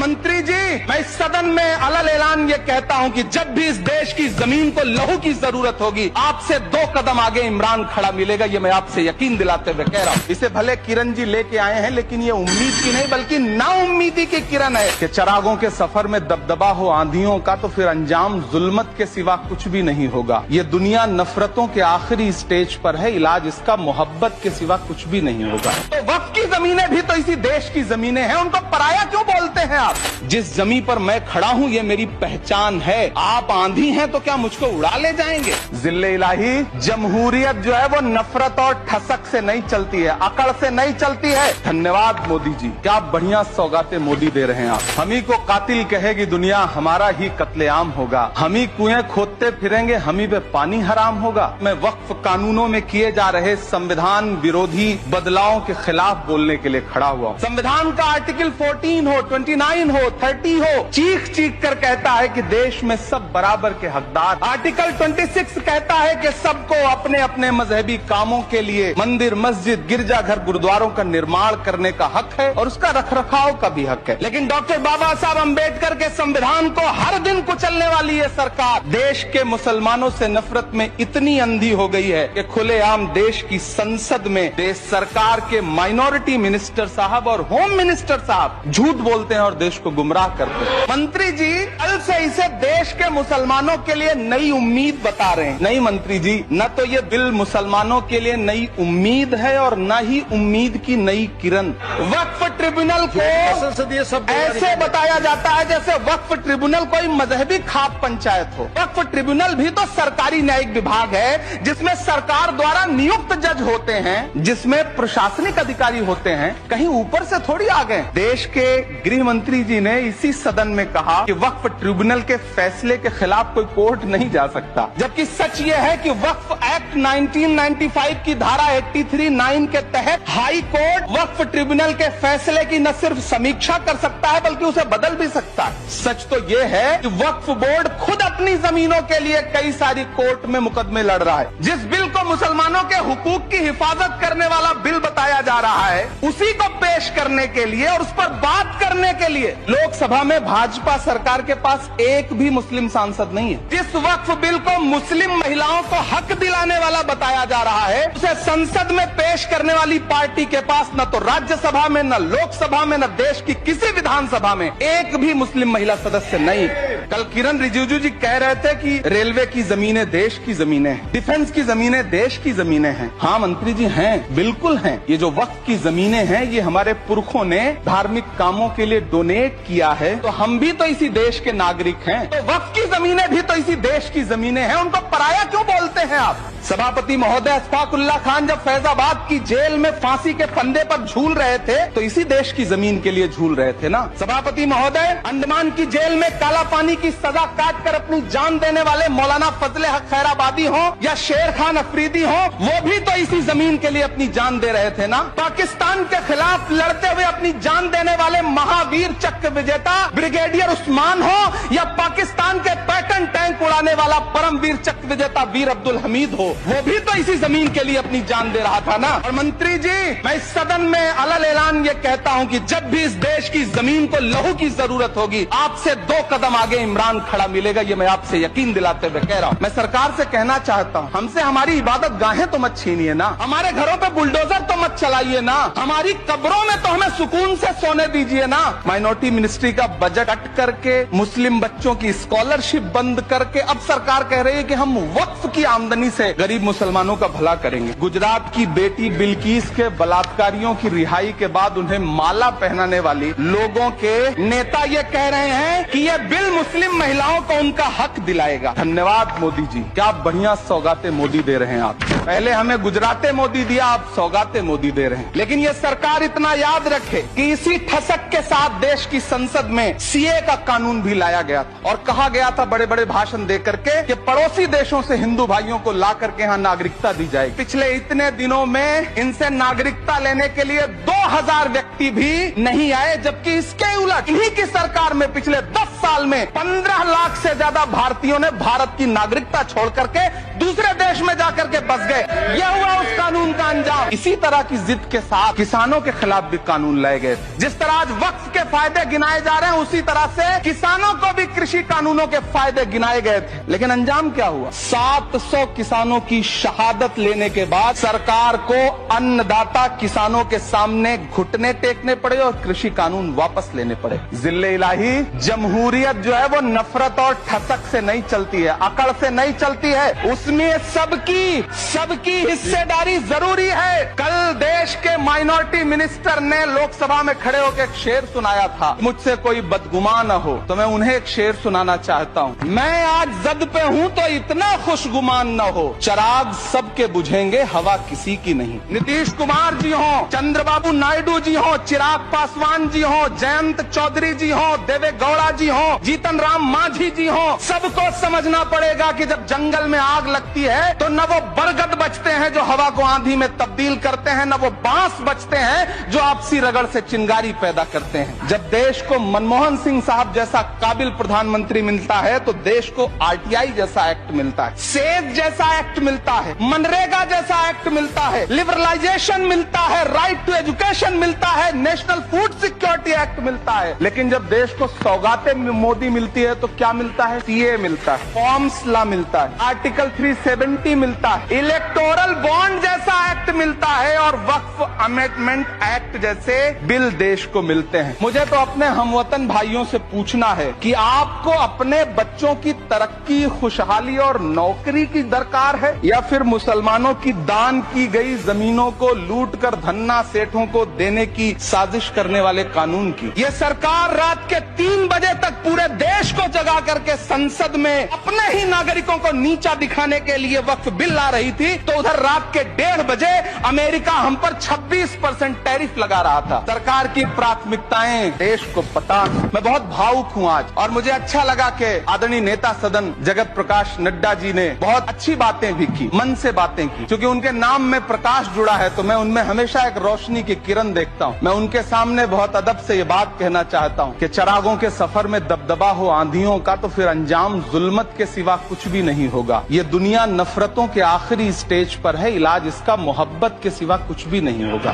मंत्री जी, मैं इस सदन में अलग ऐलान ये कहता हूं कि जब भी इस देश की जमीन को लहू की जरूरत होगी, आपसे 2 कदम आगे इमरान खड़ा मिलेगा। ये मैं आपसे यकीन दिलाते हुए कह रहा हूं। इसे भले किरण जी लेके आए हैं, लेकिन ये उम्मीद की नहीं बल्कि नाउम्मीदी की किरण है कि चिरागों के सफर में दबदबा हो आंधियों का, तो फिर अंजाम जुल्मत के सिवा कुछ भी नहीं होगा। ये दुनिया नफरतों के आखिरी स्टेज पर है, इलाज इसका मोहब्बत के सिवा कुछ भी नहीं होगा। तो वक्फ की जमीनें भी तो इसी देश की जमीनें हैं, उनको पराया क्यों बोलते हैं आप? जिस जमीन पर मैं खड़ा हूं ये मेरी पहचान है। आप आंधी हैं तो क्या मुझको उड़ा ले जाएंगे? जिल्ले इलाही, जमहूरियत जो है वो नफरत और ठसक से नहीं चलती है, अकड़ से नहीं चलती है। धन्यवाद मोदी जी, क्या बढ़िया सौगातें मोदी दे रहे हैं आप। हम ही को कातिल कहेगी दुनिया, हमारा ही कत्लेआम होगा। हम ही कुएं खोदते फिरेंगे, हम ही पे पानी हराम होगा। मैं वक्फ कानूनों में किए जा रहे संविधान विरोधी बदलावों के खिलाफ बोलने के लिए खड़ा हुआ। संविधान का आर्टिकल 14 हो, 29 हो, 30 हो, चीख चीख कर कहता है कि देश में सब बराबर के हकदार। आर्टिकल 26 कहता है कि सबको अपने अपने मजहबी कामों के लिए मंदिर, मस्जिद, गिरजाघर, गुरुद्वारों का निर्माण करने का हक है और उसका रखरखाव का भी हक है। लेकिन डॉक्टर बाबा साहब अम्बेडकर के संविधान को हर दिन कुचलने वाली ये सरकार देश के मुसलमानों से नफरत में इतनी अंधी हो गई है कि खुलेआम देश की संसद में देश सरकार के माइनॉरिटी मिनिस्टर साहब और होम मिनिस्टर साहब झूठ बोलते हैं और देश को गुमराह करते हैं। मंत्री जी कल से इसे देश के मुसलमानों के लिए नई उम्मीद बता रहे हैं। नहीं मंत्री जी, न तो ये बिल मुसलमानों के लिए नई उम्मीद है और न ही उम्मीद की नई किरण। वक्फ ट्रिब्यूनल को ऐसे बताया जाता है जैसे वक्फ ट्रिब्यूनल कोई मजहबी खाप पंचायत हो। वक्फ ट्रिब्यूनल भी तो सरकारी न्यायिक विभाग है जिसमें सरकार द्वारा नियुक्त जज होते हैं, जिसमें प्रशासनिक अधिकारी होते हैं, कहीं ऊपर से थोड़ी आ गए। देश के गृह मंत्री जी ने इसी सदन में कहा कि वक्फ ट्रिब्यूनल के फैसले के खिलाफ कोई कोर्ट नहीं जा सकता, जबकि सच ये है कि वक्फ एक्ट 1995 की धारा 83(9) के तहत हाई कोर्ट वक्फ ट्रिब्यूनल के फैसले की न सिर्फ समीक्षा कर सकता है बल्कि उसे बदल भी सकता है। सच तो ये है कि वक्फ बोर्ड खुद अपनी जमीनों के लिए कई सारी कोर्ट में मुकदमे लड़ रहा है। जिस बिल को मुसलमानों के हुकूक की हिफाजत करने वाला बिल बताया जा रहा है, उसी को पेश करने के लिए और उस पर बात करने के लिए लोकसभा में भाजपा सरकार के पास एक भी मुस्लिम सांसद नहीं है। जिस वक्फ बिल को मुस्लिम महिलाओं को हक दिलाने वाला बताया जा रहा है, उसे संसद में पेश करने वाली पार्टी के पास न तो राज्यसभा में, न लोकसभा में, न देश की किसी विधानसभा में एक भी मुस्लिम महिला सदस्य नहीं। कल किरण रिजिजू जी कह रहे थे कि रेलवे की जमीनें देश की जमीनें हैं, डिफेंस की जमीनें देश की जमीनें हैं। हाँ मंत्री जी हैं, बिल्कुल हैं। ये जो वक्फ की जमीनें हैं ये हमारे पुरखों ने धार्मिक कामों के लिए डोनेट किया है, तो हम भी तो इसी देश के नागरिक हैं। तो वक्फ की जमीनें भी तो इसी देश की जमीनें हैं, उनको पराया क्यों बोलते हैं आप? सभापति महोदय अशफाकुल्लाह खान जब फैजाबाद की जेल में फांसी के फंदे पर झूल रहे थे तो इसी देश की जमीन के लिए झूल रहे थे ना। सभापति महोदय अंडमान की जेल में काला पानी की सजा काट कर अपनी जान देने वाले मौलाना फजले हक खैराबादी हो या शेर खान अफरीदी हो, वो भी तो इसी जमीन के लिए अपनी जान दे रहे थे ना। पाकिस्तान के खिलाफ लड़ते हुए अपनी जान देने वाले महावीर चक्र विजेता ब्रिगेडियर उस्मान हो या पाकिस्तान के पैटर्न टैंक उड़ाने वाला परमवीर चक्र विजेता वीर अब्दुल हमीद हो, वो भी तो इसी जमीन के लिए अपनी जान दे रहा था ना। और मंत्री जी, मैं इस सदन में अलग ऐलान ये कहता हूं कि जब भी इस देश की जमीन को लहू की जरूरत होगी, आपसे 2 कदम आगे इमरान खड़ा मिलेगा। ये मैं आपसे यकीन दिलाते हुए कह रहा हूं। मैं सरकार से कहना चाहता हूं, हमसे हमारी इबादत गाहें तो मत छीनिए ना, हमारे घरों पे बुलडोजर तो मत चलाइए ना, हमारी कब्रों में तो हमें सुकून से सोने दीजिए ना। माइनॉरिटी मिनिस्ट्री का बजट कट करके, मुस्लिम बच्चों की स्कॉलरशिप बंद करके अब सरकार कह रही है कि हम वक्फ की आमदनी से गरीब मुसलमानों का भला करेंगे। गुजरात की बेटी बिल्किस के बलात्कारियों की रिहाई के बाद उन्हें माला पहनाने वाली लोगों के नेता ये कह रहे हैं कि ये बिल मुस्लिम महिलाओं को उनका हक दिलाएगा। धन्यवाद मोदी जी, क्या बढ़िया सौगातें मोदी दे रहे हैं आप। पहले हमें गुजराते मोदी दिया, आप सौगातें मोदी दे रहे हैं। लेकिन ये सरकार इतना याद रखे कि इसी ठसक के साथ देश की संसद में सीए का कानून भी लाया गया था और कहा गया था बड़े बड़े भाषण दे करके कि पड़ोसी देशों से हिंदू भाइयों को ला करके यहाँ नागरिकता दी जाएगी। पिछले इतने दिनों में इनसे नागरिकता लेने के लिए 2000 व्यक्ति भी नहीं आए, जबकि इसके उलट इन्हीं की सरकार में पिछले 10 साल में 15 लाख से ज्यादा भारतीयों ने भारत की नागरिकता छोड़ करके दूसरे देश में जाकर के बस गए। यह हुआ उस कानून का अंजाम। इसी तरह की जिद के साथ किसानों के खिलाफ भी कानून लाए गए। जिस तरह आज वक्फ के फायदे गिनाए जा रहे हैं, उसी तरह से किसानों को भी कृषि कानूनों के फायदे गिनाए गए थे। लेकिन अंजाम क्या हुआ? 700 किसानों की शहादत लेने के बाद सरकार को अन्नदाता किसानों के सामने घुटने टेकने पड़े और कृषि कानून वापस लेने पड़े। जिल्ले इलाही, जमहूरियत जो है वो नफरत और ठसक से नहीं चलती है, अकड़ से नहीं चलती है, उसमें सबकी हिस्सेदारी जरूरी है। कल देश के माइनॉरिटी मिनिस्टर ने लोकसभा में खड़े होकर एक शेर सुनाया था, मुझसे कोई बदगुमान न हो, तो मैं उन्हें एक शेर सुनाना चाहता हूँ। मैं आज जद पे हूँ तो इतना खुशगुमान न हो, चिराग सबके बुझेंगे, हवा किसी की नहीं। नीतीश कुमार जी हो, चंद्रबाबू नायडू जी हो, चिराग पासवान जी हो, जयंत चौधरी जी हो, देवे गौड़ा जी हो, जीतन राम मांझी जी हो, सबको समझना पड़ेगा कि जब जंगल में आग लगती है तो न वो बरगद बचते हैं जो हवा को आंधी में तब्दील करते हैं, न वो बांस बचते हैं जो आपसी रगड़ से चिंगारी पैदा करते हैं। जब देश को मनमोहन सिंह साहब जैसा काबिल प्रधानमंत्री मिलता है तो देश को आरटीआई जैसा एक्ट मिलता है, सेज जैसा एक्ट मिलता है, मनरेगा जैसा एक्ट मिलता है, लिबरलाइजेशन मिलता है, राइट टू एजुकेशन मिलता है, नेशनल फूड सिक्योरिटी एक्ट मिलता है। लेकिन जब देश को सौगातें मोदी मिलती है तो क्या मिलता है? सीए मिलता है, फॉर्म्स लॉ मिलता है, आर्टिकल 370 मिलता है, इलेक्टोरल बॉन्ड जैसा एक्ट मिलता है और वक्फ अमेंडमेंट एक्ट जैसे बिल देश को मिलते हैं। मुझे तो अपने हमवतन भाइयों से पूछना है कि आपको अपने बच्चों की तरक्की, खुशहाली और नौकरी की दरकार है या फिर मुसलमानों की दान की गई जमीनों को लूट कर धन्ना सेठों को देने की साजिश करने वाले कानून की? ये सरकार रात के 3 बजे तक पूरे देश को जगा करके संसद में अपने ही नागरिकों को नीचा दिखाने के लिए वक्फ बिल ला रही थी, तो उधर रात के 1:30 बजे अमेरिका हम पर 26% टैरिफ लगा रहा था। सरकार की प्राथमिकताएं देश को पता। मैं बहुत भावुक हूं आज, और मुझे अच्छा लगा कि आदरणीय नेता सदन जगत प्रकाश नड्डा जी ने बहुत अच्छी बातें भी की, मन से बातें की। क्योंकि उनके नाम में प्रकाश जुड़ा है तो मैं उनमें हमेशा एक रोशनी की किरण देखता हूं। मैं उनके सामने बहुत अदब से ये बात कहना चाहता हूं कि चिरागों के सफर में दबदबा हो आंधियों का तो फिर अंजाम जुल्मत के सिवा कुछ भी नहीं होगा। ये दुनिया नफरतों के आखिरी स्टेज पर है, इलाज इसका मोहब्बत के सिवा कुछ भी नहीं होगा।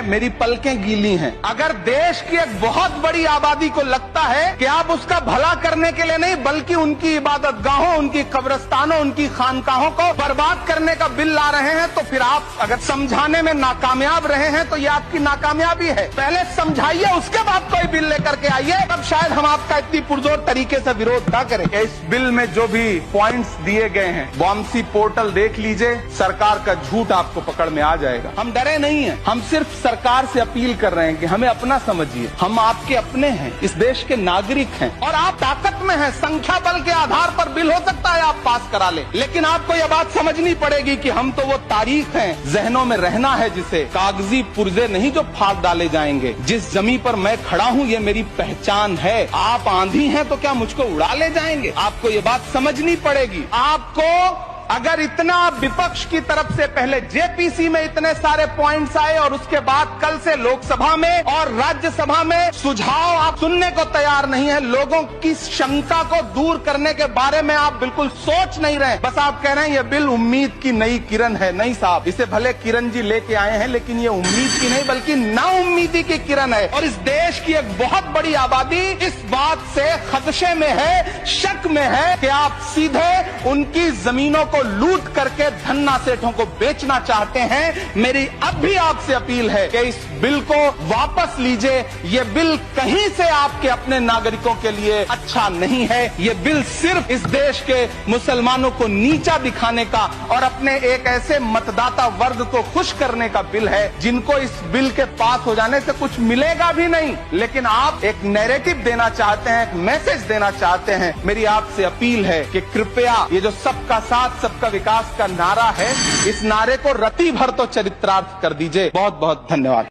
मेरी पलकें गीली हैं। अगर देश की एक बहुत बड़ी आबादी को लगता है कि आप उसका भला करने के लिए नहीं बल्कि उनकी इबादत गाहों, उनकी कब्रिस्तानों, उनकी खानकाहों को बर्बाद करने का बिल ला रहे हैं, तो फिर आप अगर समझाने में नाकामयाब रहे हैं तो ये आपकी नाकामयाबी है। पहले समझाइए, उसके बाद कोई बिल लेकर के आइए, तब शायद हम आपका इतनी पुरजोर तरीके से विरोध ना करें। इस बिल में जो भी पॉइंट्स दिए गए हैं, वामसी पोर्टल देख लीजिए, सरकार का झूठ आपको पकड़ में आ जाएगा। हम डरे नहीं हैं, हम सिर्फ सरकार से अपील कर रहे हैं कि हमें अपना समझिए, हम आपके अपने हैं, इस देश के नागरिक हैं और आप ताकत में हैं। संख्या बल के आधार पर बिल हो सकता है आप पास करा ले, लेकिन आपको यह बात समझनी पड़ेगी कि हम तो वो तारीख हैं, जहनों में रहना है जिसे, कागजी पुर्जे नहीं जो फाड़ डाले जाएंगे। जिस जमीन पर मैं खड़ा हूँ ये मेरी पहचान है। आप आंधी हैं तो क्या मुझको उड़ा ले जाएंगे? आपको ये बात समझनी पड़ेगी। आपको अगर इतना विपक्ष की तरफ से पहले जेपीसी में इतने सारे पॉइंट्स आए और उसके बाद कल से लोकसभा में और राज्यसभा में सुझाव आप सुनने को तैयार नहीं है, लोगों की शंका को दूर करने के बारे में आप बिल्कुल सोच नहीं रहे, बस आप कह रहे हैं ये बिल उम्मीद की नई किरण है। नहीं साहब, इसे भले किरण जी लेके आए हैं लेकिन ये उम्मीद की नहीं बल्कि नाउम्मीदी की किरण है। और इस देश की एक बहुत बड़ी आबादी इस बात से खदशे में है, शक में है कि आप सीधे उनकी जमीनों को लूट करके धन्ना सेठों को बेचना चाहते हैं। मेरी अब भी आपसे अपील है कि इस बिल को वापस लीजिए। ये बिल कहीं से आपके अपने नागरिकों के लिए अच्छा नहीं है। ये बिल सिर्फ इस देश के मुसलमानों को नीचा दिखाने का और अपने एक ऐसे मतदाता वर्ग को खुश करने का बिल है जिनको इस बिल के पास हो जाने से कुछ मिलेगा भी नहीं, लेकिन आप एक नैरेटिव देना चाहते हैं, एक मैसेज देना चाहते हैं। मेरी आपसे अपील है कि कृपया ये जो सबका साथ सबका विकास का नारा है, इस नारे को रति भर तो चरित्रार्थ कर दीजिए। बहुत बहुत धन्यवाद।